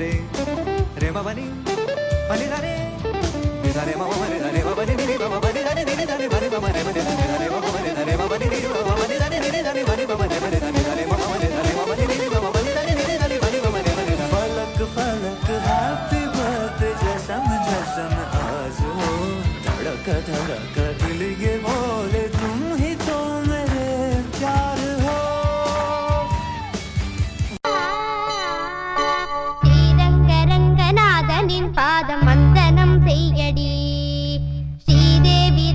रे रे मवनी मनी रे रे मवनी रे मवनी रे मवनी रे रे रे मनी मवनी रे रे मवनी रे मवनी रे मवनी रे रे रे मनी मवनी रे रे मवनी रे मवनी रे मवनी रे रे मनी मवनी रे फलक फलक हैप्पी बर्थडे जशन जशन आज हो धड़क धड़क दिल ये बोले तुम ही तो मेरे प्यार हो ஸ்ரீரங்க ரங்கநாதனின் பாதம் வந்தனம் செய்யடி